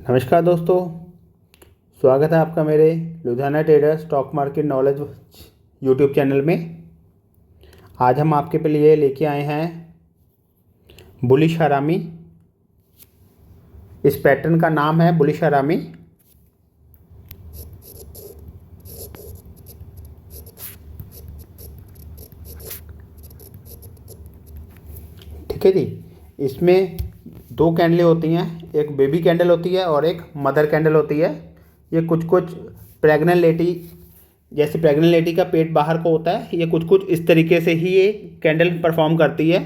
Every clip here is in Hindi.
नमस्कार दोस्तों, स्वागत है आपका मेरे Ludhiana trader stock market knowledge YouTube channel में। आज हम आपके लिए लेके आए हैं बुलिश हरामी। इस पैटर्न का नाम है बुलिश हरामी। ठीक है जी। इसमें दो कैंडलें होती हैं, एक बेबी कैंडल होती है और एक मदर कैंडल होती है। ये कुछ प्रेग्नेंट लेडी, जैसे प्रेग्नेंट लेडी का पेट बाहर को होता है, ये कुछ इस तरीके से ही ये कैंडल परफॉर्म करती है।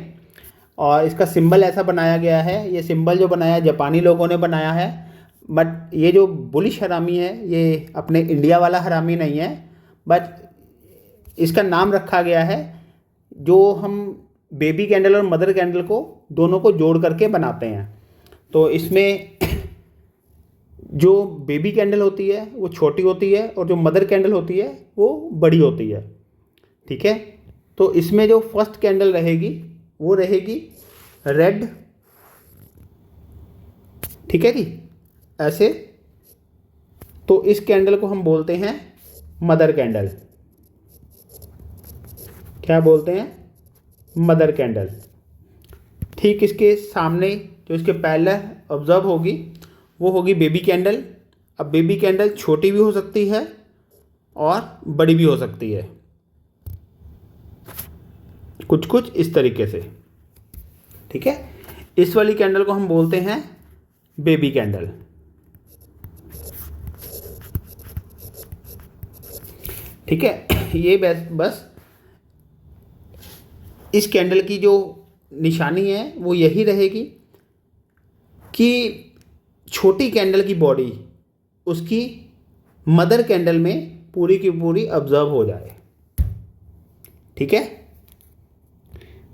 और इसका सिंबल ऐसा बनाया गया है, ये सिंबल जो बनाया जापानी लोगों ने बनाया है। बट ये जो बुलिश हरामी है ये अपने इंडिया वाला हरामी नहीं है, बट इसका नाम रखा गया है जो हम बेबी कैंडल और मदर कैंडल को दोनों को जोड़ करके बनाते हैं। तो इसमें जो बेबी कैंडल होती है वो छोटी होती है और जो मदर कैंडल होती है वो बड़ी होती है। ठीक है। तो इसमें जो फर्स्ट कैंडल रहेगी वो रहेगी रेड। ठीक है जी, ऐसे। तो इस कैंडल को हम बोलते हैं मदर कैंडल। क्या बोलते हैं? Mother candle. ठीक इसके सामने जो इसके पहले ऑब्जर्व होगी वो होगी बेबी कैंडल। अब बेबी कैंडल छोटी भी हो सकती है और बड़ी भी हो सकती है, कुछ इस तरीके से। ठीक है। इस वाली कैंडल को हम बोलते हैं बेबी कैंडल। ठीक है। ये बस इस कैंडल की जो निशानी है वो यही रहेगी कि छोटी कैंडल की बॉडी उसकी मदर कैंडल में पूरी की पूरी ऑब्जर्व हो जाए। ठीक है।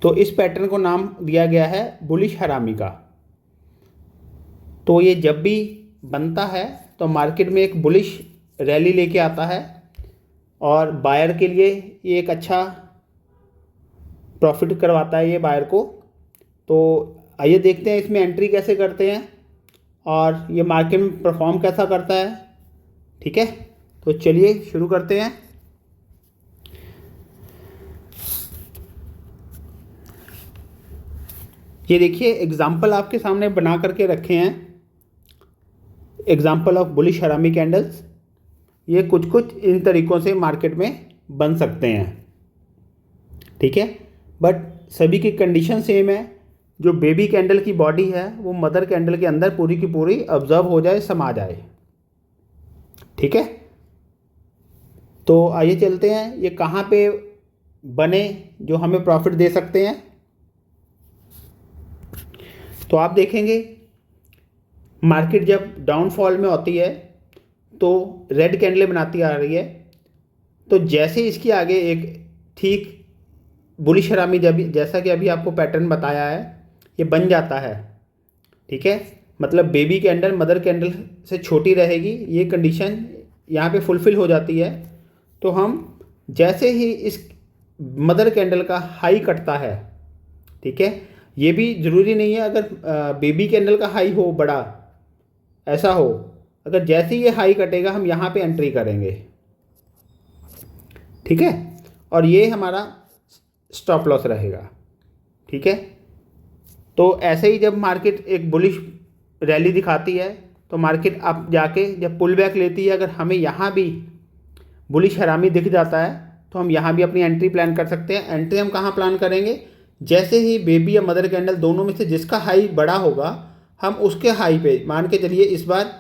तो इस पैटर्न को नाम दिया गया है बुलिश हरामी का। तो ये जब भी बनता है तो मार्केट में एक बुलिश रैली लेके आता है और बायर के लिए ये एक अच्छा प्रॉफिट करवाता है ये बायर को। तो आइए देखते हैं इसमें एंट्री कैसे करते हैं और ये मार्केट में परफॉर्म कैसा करता है। ठीक है। तो चलिए शुरू करते हैं। ये देखिए एग्जाम्पल आपके सामने बना करके रखे हैं, एग्जाम्पल ऑफ बुलिश हरामी कैंडल्स। ये कुछ इन तरीक़ों से मार्केट में बन सकते हैं। ठीक है। बट सभी की कंडीशन सेम है। जो बेबी कैंडल की बॉडी है वो मदर कैंडल के अंदर पूरी की पूरी ऑब्जर्व हो जाए, समा जाए। ठीक है। तो आइए चलते हैं ये कहाँ पे बने जो हमें प्रॉफिट दे सकते हैं। तो आप देखेंगे मार्केट जब डाउनफॉल में होती है तो रेड कैंडल बनाती आ रही है। तो जैसे इसके आगे एक ठीक बुलिश हरामी जैसा कि अभी आपको पैटर्न बताया है ये बन जाता है। ठीक है। मतलब बेबी कैंडल मदर कैंडल से छोटी रहेगी, ये कंडीशन यहाँ पे फुलफ़िल हो जाती है। तो हम जैसे ही इस मदर कैंडल का हाई कटता है, ठीक है, ये भी ज़रूरी नहीं है अगर बेबी कैंडल का हाई हो बड़ा, ऐसा हो, अगर जैसे ही ये हाई कटेगा हम यहाँ पे एंट्री करेंगे। ठीक है। और ये हमारा स्टॉप लॉस रहेगा। ठीक है। तो ऐसे ही जब मार्केट एक बुलिश रैली दिखाती है तो मार्केट अब जाके जब पुल बैक लेती है, अगर हमें यहाँ भी बुलिश हरामी दिख जाता है तो हम यहाँ भी अपनी एंट्री प्लान कर सकते हैं। एंट्री हम कहाँ प्लान करेंगे? जैसे ही बेबी या मदर कैंडल दोनों में से जिसका हाई बड़ा होगा हम उसके हाई पे, मान के चलिए इस बार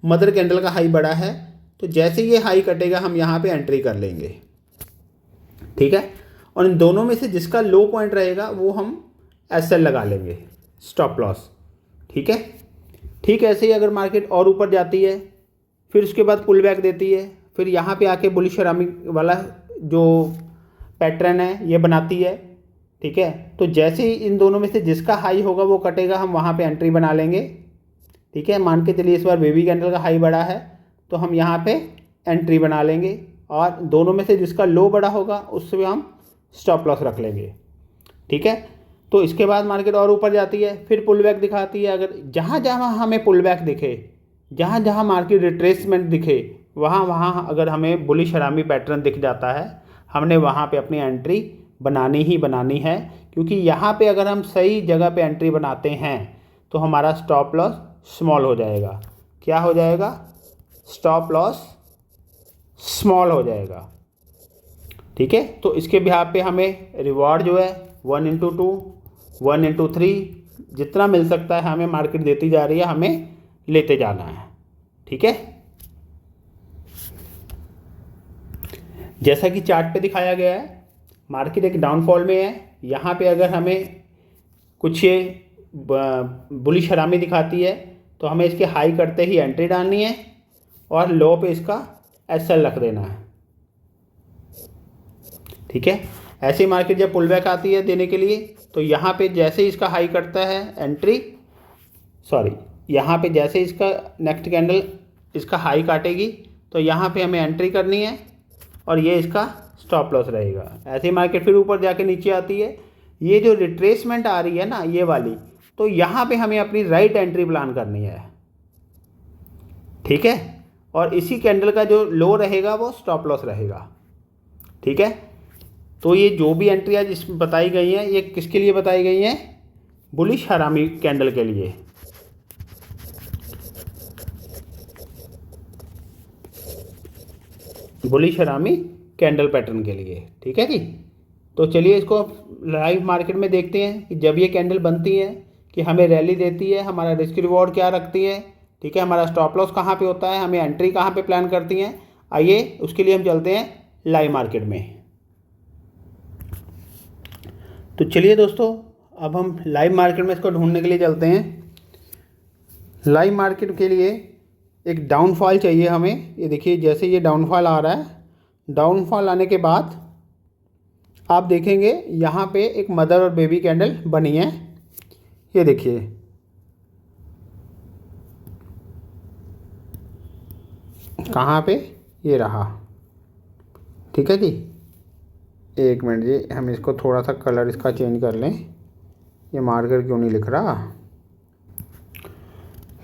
मदर कैंडल का हाई बड़ा है तो जैसे ये हाई कटेगा हम यहाँ पे एंट्री कर लेंगे। ठीक है। और इन दोनों में से जिसका लो पॉइंट रहेगा वो हम एसएल लगा लेंगे, स्टॉप लॉस। ठीक है। ठीक ऐसे ही अगर मार्केट और ऊपर जाती है फिर उसके बाद पुल बैक देती है, फिर यहाँ पे आके बुलिश हरामी वाला जो पैटर्न है ये बनाती है। ठीक है। तो जैसे ही इन दोनों में से जिसका हाई होगा वो कटेगा हम वहाँ पे एंट्री बना लेंगे। ठीक है। मान के चलिए इस बार बेबी कैंडल का हाई बड़ा है तो हम यहाँ पे एंट्री बना लेंगे और दोनों में से जिसका लो बड़ा होगा उससे हम स्टॉप लॉस रख लेंगे। ठीक है। तो इसके बाद मार्केट और ऊपर जाती है, फिर पुल बैक दिखाती है। अगर जहाँ जहाँ हमें पुल बैक दिखे जहाँ जहाँ मार्केट रिट्रेसमेंट दिखे वहाँ वहाँ अगर हमें बुलिश हरामी पैटर्न दिख जाता है, हमने वहाँ पे अपनी एंट्री बनानी ही बनानी है, क्योंकि यहाँ पे अगर हम सही जगह पे एंट्री बनाते हैं तो हमारा स्टॉप लॉस स्मॉल हो जाएगा। क्या हो जाएगा? स्टॉप लॉस स्मॉल हो जाएगा। ठीक है, तो इसके बिहाफ पे हमें रिवॉर्ड जो है 1/2, 1/3 जितना मिल सकता है हमें मार्केट देती जा रही है, हमें लेते जाना है। ठीक है, जैसा कि चार्ट पे दिखाया गया है, मार्केट एक डाउनफॉल में है। यहाँ पे अगर हमें कुछ ये बुलिश हरामी दिखाती है तो हमें इसके हाई करते ही एंट्री डालनी है और लो पे इसका एसएल रख देना है। ठीक है, ऐसी मार्केट जब पुल बैक आती है देने के लिए तो यहाँ पे जैसे ही इसका हाई करता है यहाँ पे जैसे इसका नेक्स्ट कैंडल इसका हाई काटेगी तो यहाँ पे हमें एंट्री करनी है और ये इसका स्टॉप लॉस रहेगा। ऐसी मार्केट फिर ऊपर जाके नीचे आती है, ये जो रिट्रेसमेंट आ रही है ना ये वाली, तो यहाँ पे हमें अपनी राइट एंट्री प्लान करनी है। ठीक है, और इसी कैंडल का जो लो रहेगा वो स्टॉप लॉस रहेगा। ठीक है, तो ये जो भी एंट्री आज इसमें बताई गई है ये किसके लिए बताई गई है? बुलिश हरामी कैंडल के लिए। बुलिश हरामी कैंडल पैटर्न के लिए। ठीक है जी, तो चलिए इसको लाइव मार्केट में देखते हैं कि जब ये कैंडल बनती है कि हमें रैली देती है, हमारा रिस्क रिवॉर्ड क्या रखती है। ठीक है, हमारा स्टॉप लॉस कहाँ पे होता है, हमें एंट्री कहाँ पे प्लान करती हैं। आइए उसके लिए हम चलते हैं लाइव मार्केट में। तो चलिए दोस्तों, अब हम लाइव मार्केट में इसको ढूंढने के लिए चलते हैं। लाइव मार्केट के लिए एक डाउनफॉल चाहिए हमें। ये देखिए जैसे ये डाउनफॉल आ रहा है, डाउनफॉल आने के बाद आप देखेंगे यहाँ पे एक मदर और बेबी कैंडल बनी है। ये देखिए, कहाँ पे? ये रहा। ठीक है जी, एक मिनट जी, हम इसको थोड़ा सा कलर इसका चेंज कर लें। ये मार्कर क्यों नहीं लिख रहा?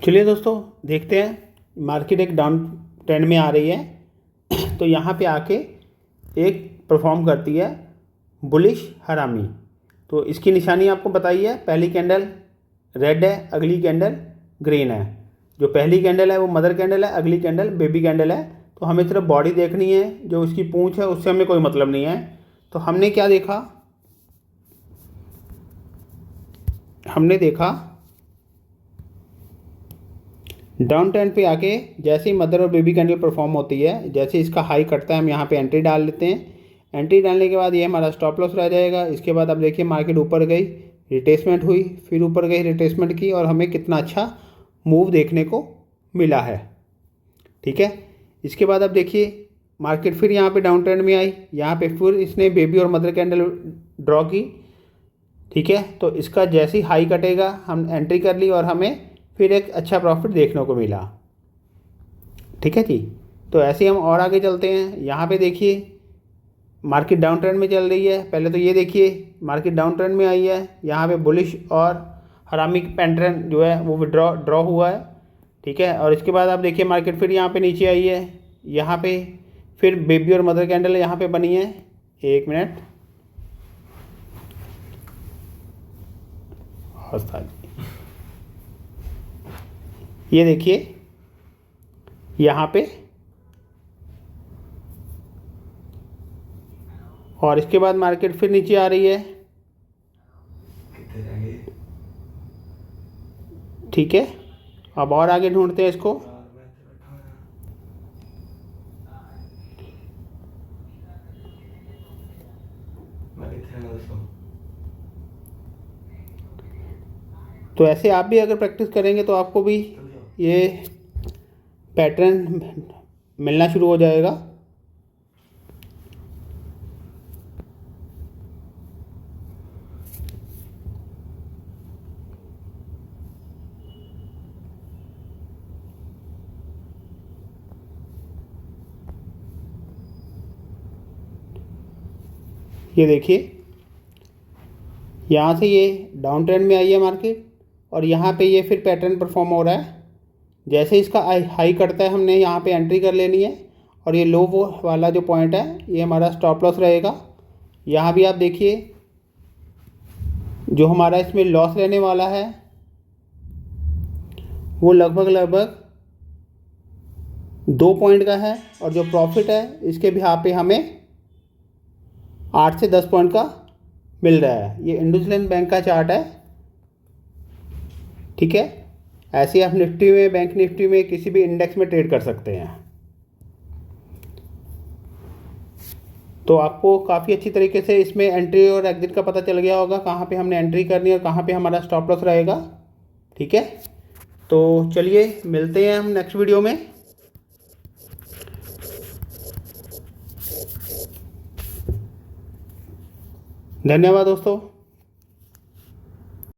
चलिए दोस्तों देखते हैं, मार्केट एक डाउन ट्रेंड में आ रही है तो यहाँ पे आके एक परफॉर्म करती है बुलिश हरामी। तो इसकी निशानी आपको बताई है, पहली कैंडल रेड है, अगली कैंडल ग्रीन है। जो पहली कैंडल है वो मदर कैंडल है, अगली कैंडल बेबी कैंडल है। तो हमें सिर्फ बॉडी देखनी है, जो उसकी पूंछ है उससे हमें कोई मतलब नहीं है। तो हमने क्या देखा? हमने देखा डाउन ट्रेंड पे आके जैसे ही मदर और बेबी कैंडल परफॉर्म होती है, जैसे इसका हाई कटता है हम यहाँ पे एंट्री डाल लेते हैं। एंट्री डालने के बाद ये हमारा स्टॉप लॉस रह जाएगा। इसके बाद आप देखिए मार्केट ऊपर गई, रिट्रेसमेंट हुई, फिर ऊपर गई, रिट्रेसमेंट की और हमें कितना अच्छा मूव देखने को मिला है। ठीक है, इसके बाद आप देखिए मार्केट फिर यहाँ पे डाउन ट्रेंड में आई, यहाँ पे फिर इसने बेबी और मदर कैंडल ड्रॉ की। ठीक है, तो इसका जैसे ही हाई कटेगा हम एंट्री कर ली और हमें फिर एक अच्छा प्रॉफिट देखने को मिला। ठीक है जी, तो ऐसे ही हम और आगे चलते हैं। यहाँ पे देखिए मार्केट डाउन ट्रेंड में चल रही है। पहले तो ये देखिए मार्केट डाउन ट्रेंड में आई है, यहाँ पे बुलिश और हरामी पैटर्न जो है वो ड्रॉ हुआ है। ठीक है, और इसके बाद आप देखिए मार्केट फिर यहाँ पे नीचे आई है, यहाँ पे फिर बेबी और मदर कैंडल यहाँ पे बनी है। एक मिनट, ये देखिए यहाँ पे, और इसके बाद मार्केट फिर नीचे आ रही है। ठीक है, अब और आगे ढूंढते हैं इसको। तो ऐसे आप भी अगर प्रैक्टिस करेंगे तो आपको भी ये पैटर्न मिलना शुरू हो जाएगा। ये देखिए यहाँ से ये डाउन ट्रेंड में आई है मार्केट और यहाँ पे ये फिर पैटर्न परफॉर्म हो रहा है जैसे इसका हाई करता है हमने यहाँ पे एंट्री कर लेनी है, और ये लो वो वाला जो पॉइंट है ये हमारा स्टॉप लॉस रहेगा। यहाँ भी आप देखिए जो हमारा इसमें लॉस रहने वाला है वो लगभग 2 पॉइंट का है, और जो प्रॉफिट है इसके भी यहाँ पे हमें 8 से 10 पॉइंट का मिल रहा है। ये इंडसइंड बैंक का चार्ट है, ठीक है। ऐसे आप निफ्टी में, बैंक निफ्टी में, किसी भी इंडेक्स में ट्रेड कर सकते हैं। तो आपको काफ़ी अच्छी तरीके से इसमें एंट्री और एग्जिट का पता चल गया होगा, कहाँ पे हमने एंट्री करनी है और कहाँ पे हमारा स्टॉप लॉस रहेगा, ठीक है। तो चलिए मिलते हैं हम नेक्स्ट वीडियो में। धन्यवाद दोस्तों।